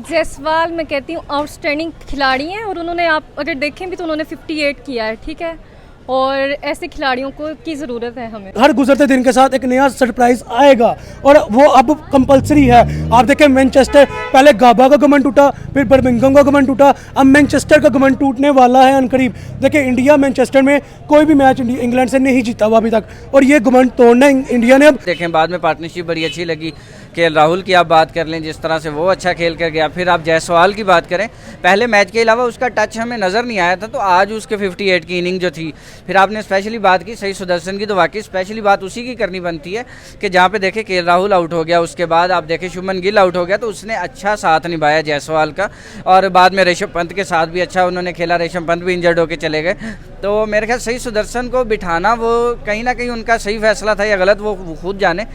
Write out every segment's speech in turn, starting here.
जायसवाल मैं कहती हूँ आउटस्टैंडिंग खिलाड़ी हैं और उन्होंने आप अगर देखें भी तो उन्होंने 58 किया है, ठीक है। और ऐसे खिलाड़ियों को की ज़रूरत है हमें। हर गुजरते दिन के साथ एक नया सरप्राइज आएगा और वो अब कंपलसरी है। आप देखें मैनचेस्टर, पहले गाबा का घमंड टूटा, फिर बर्मिंघम का घमंड टूटा, अब मैनचेस्टर का घमंड टूटने वाला है अनकरीब। देखिए इंडिया मैनचेस्टर में कोई भी मैच इंग्लैंड से नहीं जीता हुआ अभी तक और ये घमंड तोड़ना इंडिया ने। अब देखें बाद में पार्टनरशिप बड़ी अच्छी लगी। केएल राहुल की आप बात कर लें, जिस तरह से वो अच्छा खेल कर गया। फिर आप जायसवाल की बात करें, पहले मैच के अलावा उसका टच हमें नज़र नहीं आया था, तो आज उसके 58 की इनिंग जो थी। फिर आपने स्पेशली बात की सही सुदर्शन की, तो वाकई स्पेशली बात उसी की करनी बनती है कि जहाँ पे देखे केएल राहुल आउट हो गया, उसके बाद आप देखें शुभमन गिल आउट हो गया, तो उसने अच्छा साथ निभाया जायसवाल का। और बाद में ऋषभ पंत के साथ भी अच्छा उन्होंने खेला। ऋषभ पंत भी इंजर्ड होकर चले गए, तो मेरे ख्याल सही सुदर्शन को बिठाना वो कहीं ना कहीं उनका सही फैसला था या गलत, वो खुद जाने।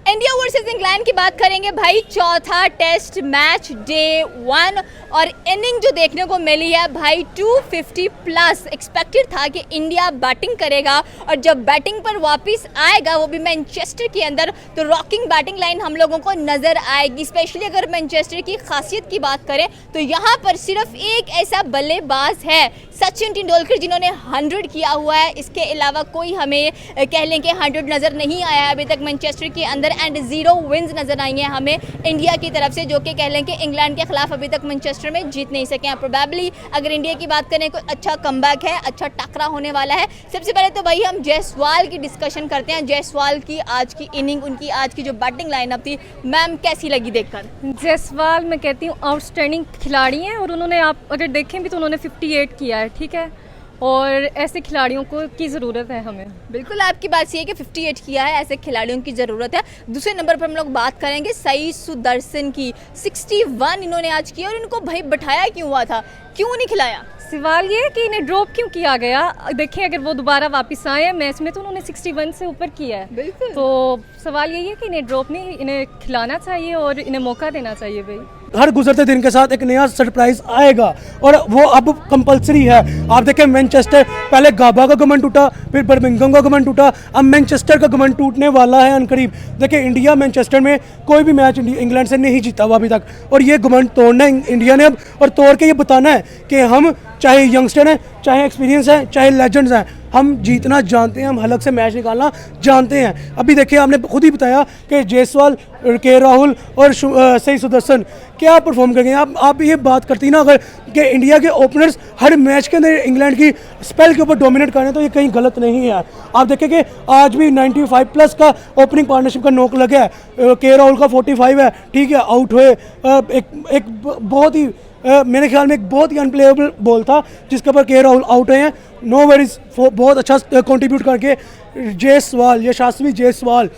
इंडिया वर्सेस इंग्लैंड की बात करेंगे भाई। चौथा टेस्ट मैच डे 1 और इनिंग जो देखने को मिली है भाई 250 प्लस। एक्सपेक्टेड था कि इंडिया बैटिंग करेगा और जब बैटिंग पर वापस आएगा वो भी मैनचेस्टर के अंदर, तो रॉकिंग बैटिंग लाइन हम लोगों को नज़र आएगी। स्पेशली अगर मैनचेस्टर की खासियत की बात करें तो यहाँ पर सिर्फ एक ऐसा बल्लेबाज है, सचिन तेंदुलकर, जिन्होंने 100 किया हुआ है। इसके अलावा कोई हमें कह लें कि 100 नज़र नहीं आया अभी तक मैनचेस्टर के अंदर। एंड 0 विन्स नजर आई हैं हमें इंडिया की तरफ से, जो कि कह लें कि इंग्लैंड के खिलाफ अभी तक मैनचेस्टर में जीत नहीं सके हैं। प्रोबेबली अगर इंडिया की बात करें कोई अच्छा कमबैक है, अच्छा टकरा होने वाला है। सबसे पहले तो भाई हम जायसवाल की डिस्कशन करते हैं। जायसवाल की आज की इनिंग, उनकी आज की जो बैटिंग लाइनअप थी, मैम कैसी लगी देखकर? जायसवाल मैं कहती हूँ आउटस्टैंडिंग खिलाड़ी हैं और उन्होंने आप अगर देखें भी तो उन्होंने 58 किया है, ठीक है। और ऐसे खिलाड़ियों को की ज़रूरत है हमें। बिल्कुल आपकी बात सही है कि 58 किया है, ऐसे खिलाड़ियों की ज़रूरत है। दूसरे नंबर पर हम लोग बात करेंगे सही सुदर्शन की। 61 इन्होंने आज किया और इनको भाई बैठाया क्यों हुआ था, क्यों नहीं खिलाया? सवाल ये है कि इन्हें ड्रॉप क्यों किया गया। देखें अगर वो दोबारा वापस आए हैं मैच में तो उन्होंने 61 से ऊपर किया है। बिल्कुल। तो सवाल यही है कि इन्हें ड्रॉप नहीं, इन्हें खिलाना चाहिए और इन्हें मौका देना चाहिए भाई। हर गुजरते दिन के साथ एक नया सरप्राइज आएगा और वो अब कंपलसरी है। आप देखें मैनचेस्टर, पहले गाबा का घमंड टूटा, फिर बर्मिंघम का घमंड टूटा, अब मैनचेस्टर का घमंड टूटने वाला है अनकरीब। देखिए इंडिया मैनचेस्टर में कोई भी मैच इंग्लैंड से नहीं जीता हुआ अभी तक और ये घमंड तोड़ना इंडिया ने अब, और तोड़ के ये बताना है कि हम चाहे यंगस्टर हैं, चाहे एक्सपीरियंस है, चाहे लेजेंड्स हैं, हम जीतना जानते हैं, हम हलक से मैच निकालना जानते हैं। अभी देखिए आपने खुद ही बताया कि जायसवाल, केएल राहुल और सही सुदर्शन क्या परफॉर्म करेंगे। आप ये बात करती ना अगर कि इंडिया के ओपनर्स हर मैच के अंदर इंग्लैंड की स्पेल के ऊपर डोमिनेट कर रहे हैं, तो ये कहीं गलत नहीं है। आप देखें कि आज भी 95 प्लस का ओपनिंग पार्टनरशिप का नोक लगा है। केएल राहुल का 45 है, ठीक है, आउट हुए। एक बहुत ही मेरे ख्याल में एक बहुत ही अनप्लेएबल बॉल था जिसके ऊपर केएल राहुल आउट हुए हैं। नो वरीज, बहुत अच्छा कंट्रीब्यूट करके जायसवाल, यशस्वी जायसवाल,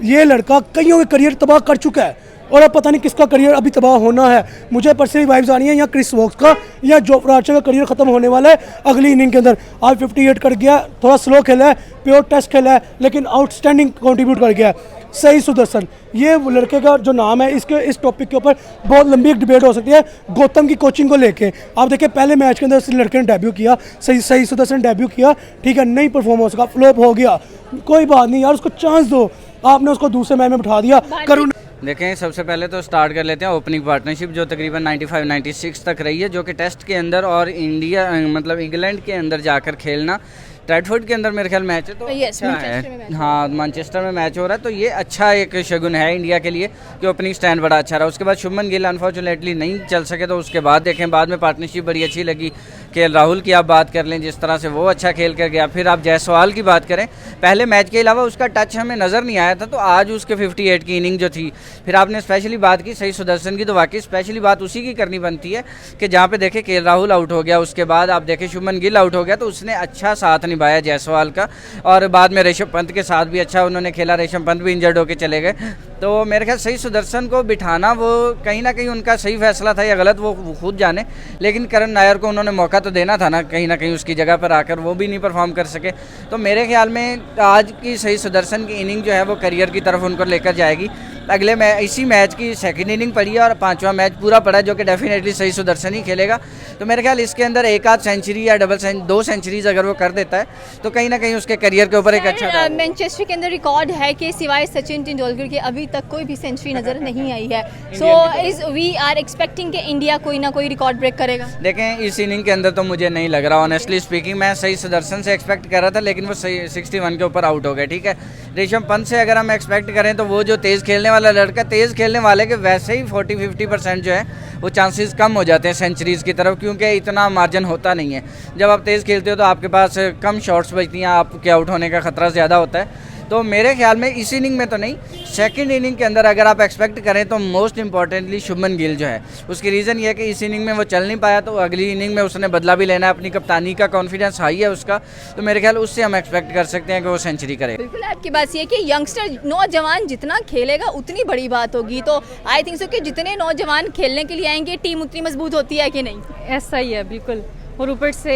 ये लड़का कईयों के करियर तबाह कर चुका है और अब पता नहीं किसका करियर अभी तबाह होना है। मुझे पर्सनली वाइब्स आ रही है या क्रिस वोक्स का या जोफ्रा आर्चर का करियर खत्म होने वाला है अगली इनिंग के अंदर। आज 58 कर गया, थोड़ा स्लो खेला है, प्योर टेस्ट खेला है, लेकिन आउटस्टैंडिंग कंट्रीब्यूट कर गया है। सही सुदर्शन, ये वो लड़के का जो नाम है, इसके इस टॉपिक के ऊपर बहुत लंबी एक डिबेट हो सकती है गौतम की कोचिंग को लेके। आप देखिए पहले मैच के अंदर इस लड़के ने डेब्यू किया, सही सुदर्शन ने डेब्यू किया, ठीक है, नहीं परफॉर्म हो सका, फ्लॉप हो गया, कोई बात नहीं यार, उसको चांस दो। आपने उसको दूसरे मैच में बिठा दिया। करुण देखें सबसे पहले तो स्टार्ट कर लेते हैं ओपनिंग पार्टनरशिप, जो तकरीबन 95-96 तक रही है, जो कि टेस्ट के अंदर और इंडिया मतलब इंग्लैंड के अंदर जाकर खेलना। ट्रैडफोर्ड के अंदर मेरे ख्याल मैच है, तो Yes, अच्छा है। हाँ, मैनचेस्टर में मैच हो रहा है, तो ये अच्छा एक शगुन है इंडिया के लिए कि ओपनिंग स्टैंड बड़ा अच्छा रहा। उसके बाद शुभमन गिल अनफॉर्चुनेटली नहीं चल सके, तो उसके बाद देखें बाद में पार्टनरशिप बड़ी अच्छी लगी। केएल राहुल की आप बात कर लें, जिस तरह से वो अच्छा खेल कर गया। फिर आप जायसवाल की बात करें, पहले मैच के अलावा उसका टच हमें नज़र नहीं आया था, तो आज उसके 58 की इनिंग जो थी। फिर आपने स्पेशली बात की सही सुदर्शन की, तो वाकई स्पेशली बात उसी की करनी बनती है कि जहाँ पे देखे केएल राहुल आउट हो गया, उसके बाद आप देखें शुभमन गिल आउट हो गया, तो उसने अच्छा साथ निभाया जायसवाल का। और बाद में ऋषभ पंत के साथ भी अच्छा उन्होंने खेला। ऋषभ पंत भी इंजर्ड होकर चले गए, तो मेरे ख्याल सही सुदर्शन को बिठाना वो कहीं ना कहीं उनका सही फैसला था या गलत, वो खुद जाने। लेकिन करण नायर को उन्होंने मौका तो देना था ना कहीं उसकी जगह पर आकर, वो भी नहीं परफॉर्म कर सके। तो मेरे ख्याल में आज की सही सुदर्शन की इनिंग जो है वो करियर की तरफ उनको लेकर जाएगी। अगले इसी मैच की सेकंड इनिंग पड़ी है और 5वां मैच पूरा पड़ा है, जो कि डेफिनेटली सही सुदर्शन ही खेलेगा। तो मेरे ख्याल इसके अंदर एक आध सेंचुरी या दो सेंचुरीज अगर वो कर देता है तो कहीं ना कहीं उसके करियर के ऊपर एक अच्छा मैनचेस्टर के अंदर रिकॉर्ड है कि सिवाय सचिन तेंदुलकर के अभी तक कोई भी सेंचुरी नजर नहीं आई है। सो वी आर एक्सपेक्टिंग कि इंडिया कोई ना कोई रिकॉर्ड ब्रेक करेगा। देखें इस इनिंग के अंदर तो मुझे नहीं लग रहा, ऑनेस्टली स्पीकिंग। मैं सही सुदर्शन से एक्सपेक्ट कर रहा था लेकिन वो 61 के ऊपर आउट हो गए, ठीक है। ऋषभ पंत से अगर हम एक्सपेक्ट करें तो वो जो तेज़ खेलने वाला लड़का, तेज़ खेलने वाले के वैसे ही 40-50% जो है वो चांसेस कम हो जाते हैं सेंचुरीज़ की तरफ, क्योंकि इतना मार्जिन होता नहीं है। जब आप तेज़ खेलते हो तो आपके पास कम शॉट्स बचती हैं, आपके आउट होने का खतरा ज़्यादा होता है। तो मेरे ख्याल में इस इनिंग में तो नहीं, सेकंड इनिंग के अंदर अगर आप एक्सपेक्ट करें तो मोस्ट इंपॉर्टेंटली शुभमन गिल जो है, उसकी रीज़न ये है कि इस इनिंग में वो चल नहीं पाया, तो अगली इनिंग में उसने बदला भी लेना है। अपनी कप्तानी का कॉन्फिडेंस हाई है उसका, तो मेरे ख्याल उससे हम एक्सपेक्ट कर सकते हैं कि वो सेंचुरी करे। बिल्कुल आपकी बात ये है कि यंगस्टर नौजवान जितना खेलेगा उतनी बड़ी बात होगी। तो आई थिंक सो कि जितने नौजवान खेलने के लिए आएंगे टीम उतनी मजबूत होती है कि नहीं? ऐसा ही है बिल्कुल। और ऊपर से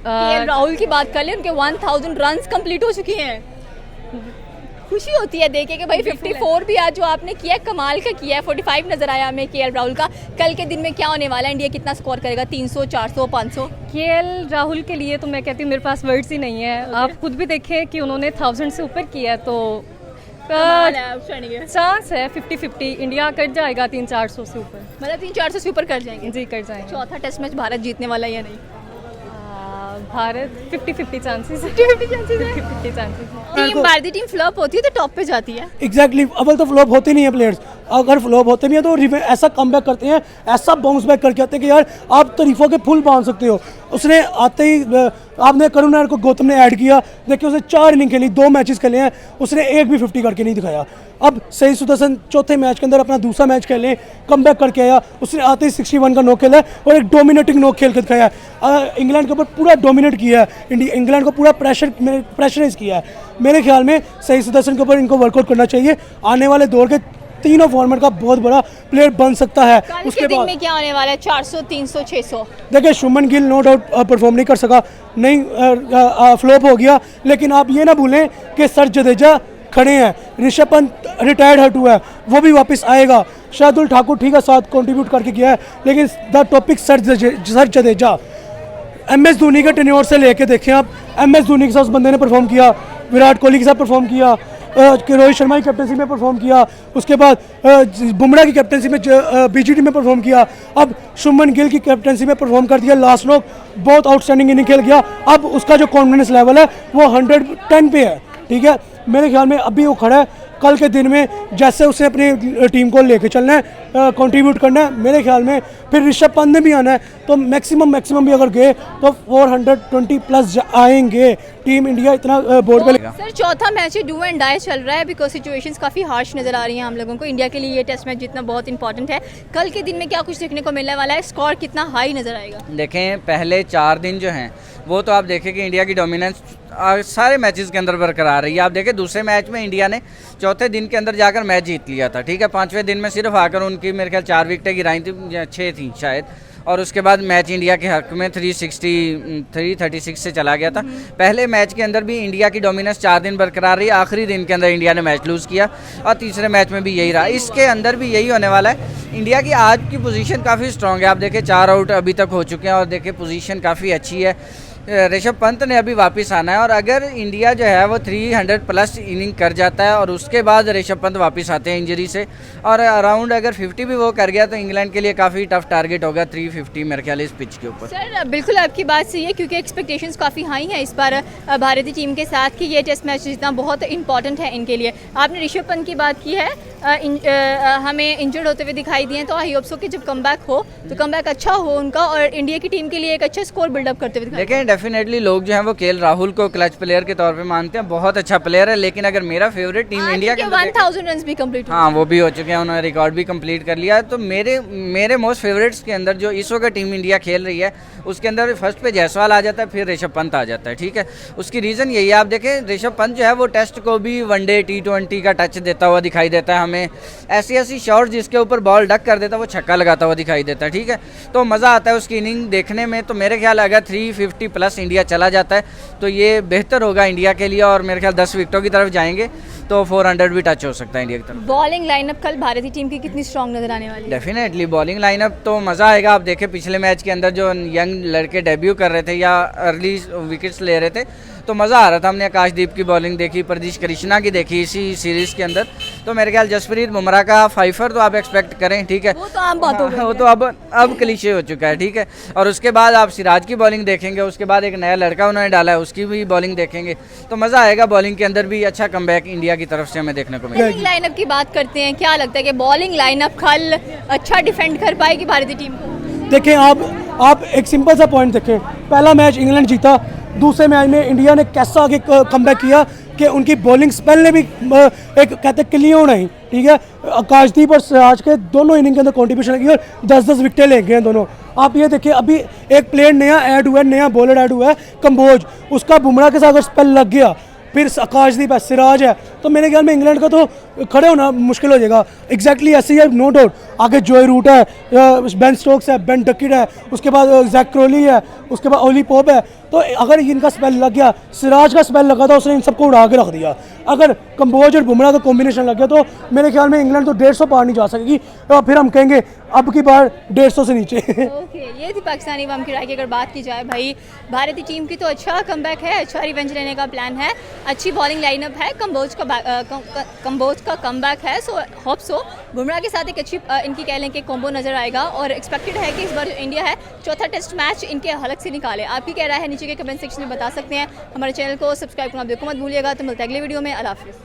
राहुल की बात कर ले, उनके 1000 रन कंप्लीट हो चुकी हैं। खुशी होती है देखे कि भाई 54 भी आज जो आपने किया है कमाल का किया है। 45 नजर आया हमें केएल राहुल का। कल के दिन में क्या होने वाला है, इंडिया कितना स्कोर करेगा? 300, 400, 500? केएल राहुल के लिए तो मैं कहती हूँ मेरे पास वर्ड्स ही नहीं है। आप खुद भी देखें कि उन्होंने 1000 से ऊपर किया है, तो चांस है 50-50 इंडिया कर जाएगा 300-400 से ऊपर। मतलब 300-400 से ऊपर कर जाएंगे? जी कर जाएंगे। चौथा टेस्ट मैच भारत जीतने वाला है या नहीं? भारत 50-50 चांसेस है। 50-50 चांसेस है। 50 चांसेस है। टीम भारतीय टीम फ्लॉप होती है तो टॉप पे जाती है। एग्जैक्टली अव्वल तो फ्लॉप होते नहीं है प्लेयर्स, अगर फ्लॉप होते भी हैं तो ऐसा कमबैक करते हैं, ऐसा बाउंस बैक करके आते हैं कि यार आप तारीफों के फुल बांध सकते हो। उसने आते ही आपने करुण नायर को गौतम ने ऐड किया, देखिए उसने 4 इनिंग खेली, 2 मैचेस खेले हैं, उसने एक भी 50 करके नहीं दिखाया। अब सही सुदर्शन चौथे मैच के अंदर अपना दूसरा मैच खेले, कमबैक करके आया, उसने आते ही 61 का नॉक खेला है और एक डोमिनेटिंग नॉक खेल कर दिखाया है। इंग्लैंड के ऊपर पूरा डोमिनेट किया है, इंग्लैंड को पूरा प्रेशराइज किया है। मेरे ख्याल में सही सुदर्शन के ऊपर इनको वर्कआउट करना चाहिए। आने वाले दौर के तीनों फॉर्मेट का बहुत बड़ा प्लेयर बन सकता है। उसके दिन में क्या होने वाला है? 400, 300, 600? देखिए Shubman Gill no doubt perform नहीं कर सका, नहीं फ्लॉप हो गया, लेकिन आप ये ना भूलें कि सर जडेजा खड़े हैं, ऋषभ पंत रिटायर्ड हटू है, वो भी वापस आएगा। शार्दुल ठाकुर ठीक है साथ कंट्रीब्यूट करके किया है, लेकिन the topic sir Jadeja. MS Dhoni के टेन्योर से लेके देखें आप, MS धोनी के साथ उस बंदे ने परफॉर्म किया, विराट कोहली के साथ परफॉर्म किया, रोहित शर्मा की कैप्टनसी में परफॉर्म किया, उसके बाद बुमराह की कैप्टनसी में BGT में परफॉर्म किया, अब शुभमन गिल की कैप्टनसी में परफॉर्म कर दिया। लास्ट नॉक बहुत आउटस्टैंडिंग इनिंग खेल गया, अब उसका जो कॉन्फिडेंस लेवल है वो 110 पे है, ठीक है। मेरे ख्याल में अभी वो खड़ा है, कल के दिन में जैसे उसने अपनी टीम को लेके चलना है, कंट्रीब्यूट करना है, मेरे ख्याल में फिर ऋषभ पंत ने भी आना है, तो मैक्सिमम भी अगर गए तो 420 प्लस आएंगे। टीम इंडिया इतना बोर्ड पे सर चौथा मैच डू एंड डाई चल रहा है बिकॉज सिचुएशंस काफ़ी हार्श नज़र आ रही हैं हम लोगों को। इंडिया के लिए ये टेस्ट मैच जितना बहुत इंपॉर्टेंट है, कल के दिन में क्या कुछ देखने को मिलने वाला है? स्कोर कितना हाई नज़र आएगा? देखें पहले 4 दिन जो हैं वो तो आप देखें कि इंडिया की डोमिनेंस सारे मैचेस के अंदर बरकरार रही है। आप देखें दूसरे मैच में इंडिया ने चौथे दिन के अंदर जाकर मैच जीत लिया था, ठीक है। 5वें दिन में सिर्फ आकर उनकी मेरे ख्याल 4 विकेटें गिराई थी, 6 थी शायद, और उसके बाद मैच इंडिया के हक में 336 से चला गया था। पहले मैच के अंदर भी इंडिया की डोमिनेंस 4 दिन बरकरार रही, आखिरी दिन के अंदर इंडिया ने मैच लूज़ किया और तीसरे मैच में भी यही रहा। इसके अंदर भी यही होने वाला है। इंडिया की आज की पोजीशन काफ़ी स्ट्रॉन्ग है, आप देखें 4 आउट अभी तक हो चुके हैं और देखें पोजीशन काफ़ी अच्छी है। ऋषभ पंत ने अभी वापस आना है और अगर इंडिया जो है वो 300 प्लस इनिंग कर जाता है और उसके बाद ऋषभ पंत वापस आते हैं इंजरी से और अराउंड अगर 50 भी वो कर गया तो इंग्लैंड के लिए काफ़ी टफ टारगेट होगा 350 मेरे ख्याल इस पिच के ऊपर। सर बिल्कुल आपकी बात सही है क्योंकि एक्सपेक्टेशंस काफ़ी हाई हैं इस बार भारतीय टीम के साथ कि ये टेस्ट मैच जितना बहुत इंपॉर्टेंट है इनके लिए। आपने ऋषभ पंत की बात की है, हमें इंजर्ड होते हुए दिखाई दिए, तो आई होप सो कि जब कमबैक हो तो कमबैक अच्छा हो उनका और इंडिया की टीम के लिए एक अच्छा स्कोर बिल्डअप करते हुए दिखाई। डेफिनेटली लोग जो हैं वो केएल राहुल को क्लच प्लेयर के तौर पे मानते हैं, बहुत अच्छा प्लेयर है, लेकिन अगर मेरा फेवरेट टीम इंडिया के 1000 रन भी कंप्लीट, हाँ वो भी हो चुके हैं, उन्होंने रिकॉर्ड भी कंप्लीट कर लिया है। तो मेरे मोस्ट फेवरेट्स के अंदर जो इस वक्त टीम इंडिया खेल रही है उसके अंदर फर्स्ट पे जायसवाल आ जाता है, फिर ऋषभ पंत आ जाता है, ठीक है। उसकी रीज़न यही है, आप देखें ऋषभ पंत जो है वो टेस्ट को भी वनडे T20 का टच देता हुआ दिखाई देता है हमें ऐसी ऐसी शॉट जिसके ऊपर बॉल डक कर देता वो छक्का लगाता हुआ दिखाई देता है, ठीक है। तो मज़ा आता है उसकी इनिंग देखने में। तो मेरे ख्याल अगर 350 प्लस इंडिया चला जाता है तो ये बेहतर होगा इंडिया के लिए, और मेरे ख्याल 10 विकेटों की तरफ जाएंगे तो 400 भी टच हो सकता है इंडिया की तरफ। बॉलिंग लाइनअप कल भारतीय टीम की कितनी स्ट्रांग नजर आने वाली है? डेफिनेटली बॉलिंग लाइनअप तो मज़ा आएगा। आप देखें पिछले मैच के अंदर जो यंग लड़के डेब्यू कर रहे थे या अर्ली विकेट्स ले रहे थे तो मज़ा आ रहा था। हमने आकाशदीप की बॉलिंग देखी, प्रदीश कृष्णा की देखी इसी सीरीज़ के अंदर। तो मेरे ख्याल जसप्रीत बुमराह का फाइफर तो आप एक्सपेक्ट करें, ठीक है। वो तो आम बात हो गई वो तो अब क्लीशे हो चुका है, ठीक है। और उसके बाद आप सिराज की बॉलिंग देखेंगे, उसके बाद एक नया लड़का उन्होंने डाला है उसकी भी बॉलिंग देखेंगे। तो मज़ा आएगा। बॉलिंग के अंदर भी अच्छा कमबैक इंडिया की तरफ से हमें देखने को मिलेगा। बॉलिंग लाइनअप की बात करते हैं, क्या लगता है कि बॉलिंग लाइनअप कल अच्छा डिफेंड कर पाएगी भारतीय टीम को? देखें आप एक सिंपल सा पॉइंट देखें, पहला मैच इंग्लैंड जीता, दूसरे मैच में इंडिया ने कैसा आगे कमबैक किया कि उनकी बॉलिंग स्पेल ने भी एक कहते क्लियर नहीं, ठीक है। आकाशदीप और सिराज के दोनों इनिंग के अंदर कॉन्ट्रीब्यूशन लगी और 10-10 विकेटें ले गए हैं दोनों। आप ये देखिए अभी एक प्लेयर नया ऐड हुआ है, नया बॉलर ऐड हुआ है कंबोज, उसका बुमराह के साथ अगर स्पेल लग गया, फिर आकाशदीप है, सिराज है, तो मेरे ख्याल में इंग्लैंड का तो खड़े होना मुश्किल हो जाएगा। एग्जैक्टली ऐसे ही है, नो डाउट। आगे जॉय रूट है, बेन स्टोक्स है, बेन डकिट है, उसके बाद जैक क्रोली है, उसके बाद ओली पोप है। तो अगर इनका स्पेल लग गया, सिराज का स्पेल लगा था, उसने इन सबको उड़ा के रख दिया। अगर कंबोज और बुमराह का कॉम्बिनेशन लग गया तो मेरे ख्याल में इंग्लैंड तो 150 पार नहीं जा सकेगी, और फिर हम कहेंगे अब की बार 150 से नीचे। ओके, ये थी पाकिस्तानी अवाम की राय की। अगर बात की जाए भाई भारतीय टीम की तो अच्छा कमबैक है, अच्छा रिवेंज लेने का प्लान है, अच्छी बॉलिंग लाइनअप है, कंबोज का कमबैक है। सो होप सो बुमराह के साथ एक अच्छी इनकी कह लें कि कॉम्बो नजर आएगा, और एक्सपेक्टेड है कि इस बार जो इंडिया है चौथा टेस्ट मैच इनके हलक से निकाले। आपकी क्या राय है नीचे के कमेंट सेक्शन में बता सकते हैं। हमारे चैनल को सब्सक्राइब करना बिल्कुल मत भूलिएगा। तो मिलता है अगले वीडियो में। अल्लाह हाफिज़।